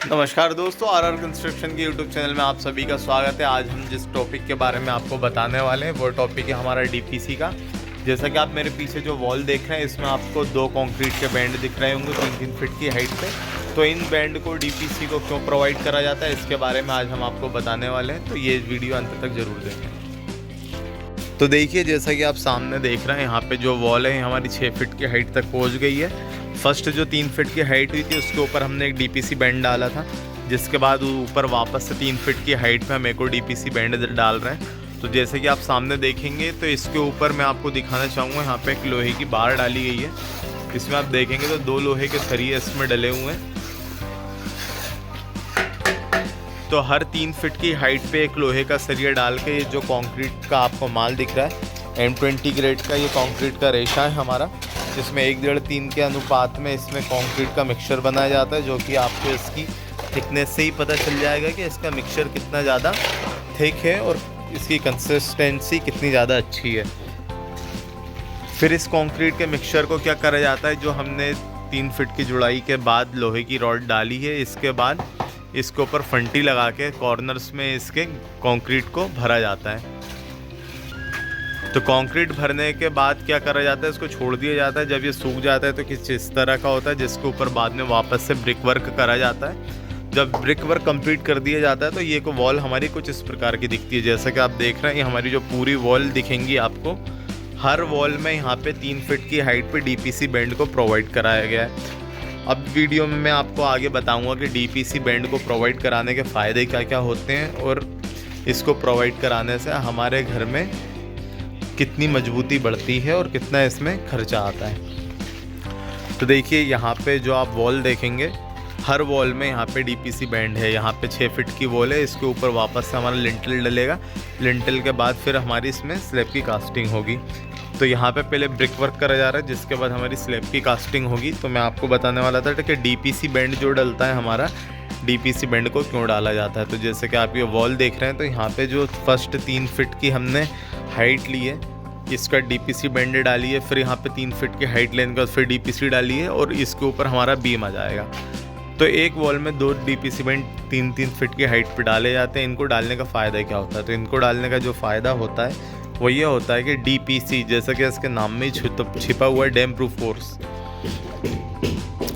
नमस्कार दोस्तों, RR construction के यूट्यूब चैनल में आप सभी का स्वागत है। आज हम जिस टॉपिक के बारे में आपको बताने वाले हैं वो टॉपिक है हमारा डीपीसी का। जैसा कि आप मेरे पीछे जो वॉल देख रहे हैं, इसमें आपको दो कंक्रीट के बैंड दिख रहे होंगे 3-3 फीट की हाइट पे। तो इन बैंड को डीपीसी को क्यों प्रोवाइड करा जाता है, इसके बारे में आज हम आपको बताने वाले हैं, तो ये वीडियो अंत तक ज़रूर देखें। तो देखिए, जैसा कि आप सामने देख रहे हैं, यहाँ पे जो वॉल है हमारी 6 फीट की हाइट तक पहुँच गई है। फर्स्ट जो 3 फीट की हाइट हुई थी उसके ऊपर हमने एक डीपीसी बैंड डाला था, जिसके बाद ऊपर वापस से 3 फीट की हाइट पे हम एक और डीपीसी बैंड डाल रहे हैं। तो जैसे कि आप सामने देखेंगे, तो इसके ऊपर मैं आपको दिखाना चाहूँगा, यहाँ पे एक लोहे की बार डाली गई है। इसमें आप देखेंगे तो 2 लोहे के सरिये इसमें डले हुए हैं। तो हर 3 फीट की हाइट पे एक लोहे का सरिया डाल के ये जो कंक्रीट का आपको माल दिख रहा है, M20 ग्रेड का ये कंक्रीट का रेशा है हमारा, जिसमें 1.5-3 के अनुपात में इसमें कंक्रीट का मिक्सचर बनाया जाता है, जो कि आपको इसकी थिकनेस से ही पता चल जाएगा कि इसका मिक्सचर कितना ज़्यादा थिक है और इसकी कंसिस्टेंसी कितनी ज़्यादा अच्छी है। फिर इस कंक्रीट के मिक्सचर को क्या करा जाता है, जो हमने 3 फीट की जुड़ाई के बाद लोहे की रॉड डाली है, इसके बाद इसके ऊपर फंटी लगा के कॉर्नर्स में इसके कंक्रीट को भरा जाता है। तो कंक्रीट भरने के बाद क्या करा जाता है, इसको छोड़ दिया जाता है। जब ये सूख जाता है तो कुछ इस तरह का होता है, जिसके ऊपर बाद में वापस से ब्रिक वर्क करा जाता है। जब ब्रिक वर्क कंप्लीट कर दिया जाता है तो ये को वॉल हमारी कुछ इस प्रकार की दिखती है। जैसा कि आप देख रहे हैं, ये हमारी जो पूरी वॉल दिखेंगी आपको, हर वॉल में यहाँ पे 3 फीट की हाइट पे डीपीसी बैंड को प्रोवाइड कराया गया है। अब वीडियो में मैं आपको आगे बताऊँगा कि डीपीसी बैंड को प्रोवाइड कराने के फ़ायदे क्या क्या होते हैं और इसको प्रोवाइड कराने से हमारे घर में कितनी मजबूती बढ़ती है और कितना इसमें खर्चा आता है। तो देखिए, यहाँ पे जो आप वॉल देखेंगे, हर वॉल में यहाँ पे डीपीसी बैंड है। यहाँ पे 6 फीट की वॉल है, इसके ऊपर वापस से हमारा लिंटल डलेगा। लिंटल के बाद फिर हमारी इसमें स्लैब की कास्टिंग होगी। तो यहाँ पे पहले ब्रिक वर्क करा जा रहा है, जिसके बाद हमारी स्लैब की कास्टिंग होगी। तो मैं आपको बताने वाला था कि डीपीसी बैंड जो डलता है हमारा, डीपीसी बैंड को क्यों डाला जाता है। तो जैसे कि आप ये वॉल देख रहे हैं, तो यहाँ पे जो फर्स्ट 3 फीट की हमने हाइट ली है, इसका डीपीसी बैंड डाली है। फिर यहाँ पे 3 फीट की हाइट लेने के बाद फिर डीपीसी डाली है और इसके ऊपर हमारा बीम आ जाएगा। तो एक वॉल में 2 डीपीसी बैंड 3-3 फीट की हाइट पे डाले जाते हैं। इनको डालने का फ़ायदा क्या होता है, तो इनको डालने का जो फ़ायदा होता है वो ये होता है कि डीपीसी, जैसा कि इसके नाम में छिपा हुआ है, डैम प्रूफ फोर्स।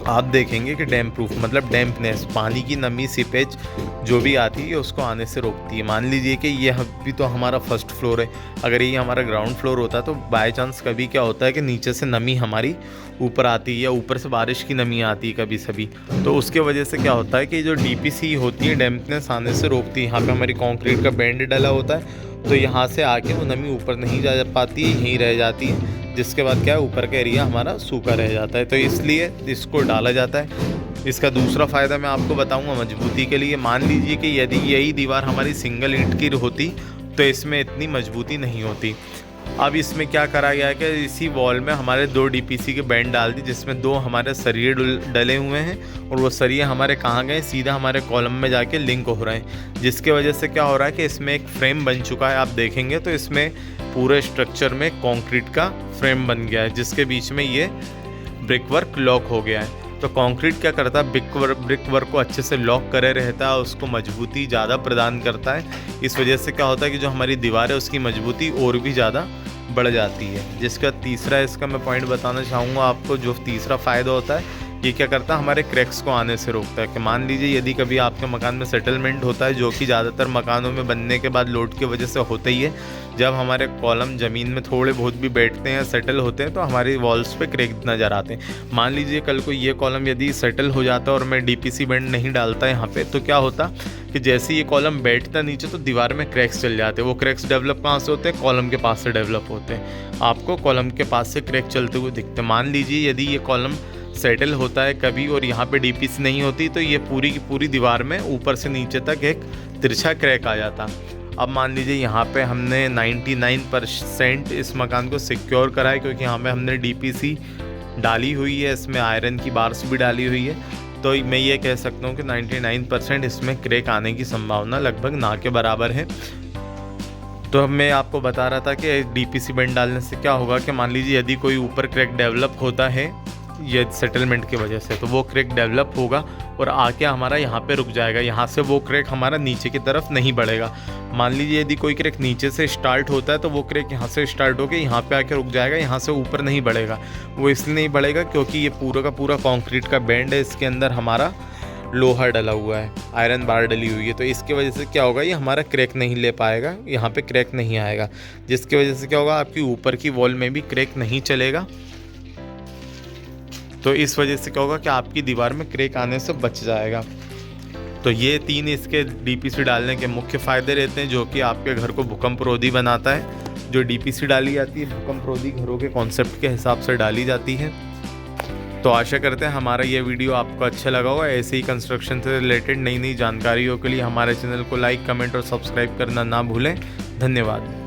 आप देखेंगे कि डैम प्रूफ मतलब डैम्पनेस, पानी की नमी, सीपेज जो भी आती है उसको आने से रोकती है। मान लीजिए कि ये भी तो हमारा फर्स्ट फ्लोर है, अगर ये हमारा ग्राउंड फ्लोर होता तो बाय चांस कभी क्या होता है कि नीचे से नमी हमारी ऊपर आती है या ऊपर से बारिश की नमी आती है कभी सभी, तो उसके वजह से क्या होता है कि जो डीपीसी होती है डैम्पनेस आने से रोकती है। यहाँ पे हमारी कंक्रीट का बैंड डला होता है, तो यहाँ से आके वो नमी ऊपर नहीं जा पाती है, यहीं रह जाती है, जिसके बाद क्या है, ऊपर का एरिया हमारा सूखा रह जाता है। तो इसलिए इसको डाला जाता है। इसका दूसरा फ़ायदा मैं आपको बताऊंगा मजबूती के लिए। मान लीजिए कि यदि यही दीवार हमारी सिंगल ईंट की होती तो इसमें इतनी मजबूती नहीं होती। अब इसमें क्या करा गया है कि इसी वॉल में हमारे 2 डीपीसी के बैंड डाल दी, जिसमें 2 हमारे सरिये डले हुए हैं और वो सरिये हमारे कहाँ गए, सीधा हमारे कॉलम में जाके लिंक हो रहे हैं, जिसके वजह से क्या हो रहा है कि इसमें एक फ्रेम बन चुका है। आप देखेंगे तो इसमें पूरे स्ट्रक्चर में कंक्रीट का फ्रेम बन गया है, जिसके बीच में ये ब्रिक वर्क लॉक हो गया है। तो कंक्रीट क्या करता है, ब्रिक वर्क को अच्छे से लॉक करे रहता है, उसको मजबूती ज़्यादा प्रदान करता है। इस वजह से क्या होता है कि जो हमारी दीवार है उसकी मजबूती और भी ज़्यादा बढ़ जाती है। जिसका तीसरा इसका मैं पॉइंट बताना चाहूँगा आपको, जो तीसरा फ़ायदा होता है, ये क्या करता है, हमारे क्रैक्स को आने से रोकता है। कि मान लीजिए यदि कभी आपके मकान में सेटलमेंट होता है, जो कि ज़्यादातर मकानों में बनने के बाद लोड की वजह से होता ही है, जब हमारे कॉलम ज़मीन में थोड़े बहुत भी बैठते हैं, सेटल होते हैं, तो हमारी वॉल्स पे क्रैक नज़र आते हैं। मान लीजिए कल को ये कॉलम यदि सेटल हो जाता और मैं डीपीसी बैंड नहीं डालता यहाँ पे, तो क्या होता कि जैसे ये कॉलम बैठता नीचे तो दीवार में क्रैक्स चल जाते हैं। वो क्रैक्स डेवलप कहाँ से होते हैं, कॉलम के पास से डेवलप होते हैं। आपको कॉलम के पास से क्रैक चलते हुए दिखते हैं। मान लीजिए यदि ये कॉलम सेटल होता है कभी और यहाँ पे डीपीसी नहीं होती, तो ये पूरी की पूरी दीवार में ऊपर से नीचे तक एक तिरछा क्रैक आ जाता। अब मान लीजिए यहाँ पे हमने 99% इस मकान को सिक्योर करा है, क्योंकि यहाँ पे हमने डीपीसी डाली हुई है, इसमें आयरन की बार्स भी डाली हुई है। तो मैं ये कह सकता हूँ कि 99% इसमें क्रैक आने की संभावना लगभग ना के बराबर है। तो अब मैं आपको बता रहा था कि डीपीसी बैंड डालने से क्या होगा कि मान लीजिए यदि कोई ऊपर क्रैक डेवलप होता है ये सेटलमेंट की वजह से, तो वो क्रैक डेवलप होगा और आके हमारा यहाँ पे रुक जाएगा। यहाँ से वो क्रैक हमारा नीचे की तरफ नहीं बढ़ेगा। मान लीजिए यदि कोई क्रैक नीचे से स्टार्ट होता है तो वो क्रैक यहाँ से स्टार्ट होकर यहाँ पे आके रुक जाएगा, यहाँ से ऊपर नहीं बढ़ेगा। वो इसलिए नहीं बढ़ेगा क्योंकि ये पूरा का पूरा कंक्रीट का बैंड है, इसके अंदर हमारा लोहा डला हुआ है, आयरन बार डली हुई है। तो इसकी वजह से क्या होगा, ये हमारा क्रैक नहीं ले पाएगा, यहाँ पे क्रैक नहीं आएगा, जिसकी वजह से क्या होगा, आपकी ऊपर की वॉल में भी क्रैक नहीं चलेगा। तो इस वजह से क्या होगा कि आपकी दीवार में क्रैक आने से बच जाएगा। तो ये 3 इसके डीपीसी डालने के मुख्य फ़ायदे रहते हैं, जो कि आपके घर को भूकंपरोधी बनाता है। जो डीपीसी डाली जाती है भूकंपरोधी घरों के कॉन्सेप्ट के हिसाब से डाली जाती है। तो आशा करते हैं हमारा ये वीडियो आपको अच्छा लगा होगा। ऐसे ही कंस्ट्रक्शन से रिलेटेड नई नई जानकारियों के लिए हमारे चैनल को लाइक, कमेंट और सब्सक्राइब करना ना भूलें। धन्यवाद।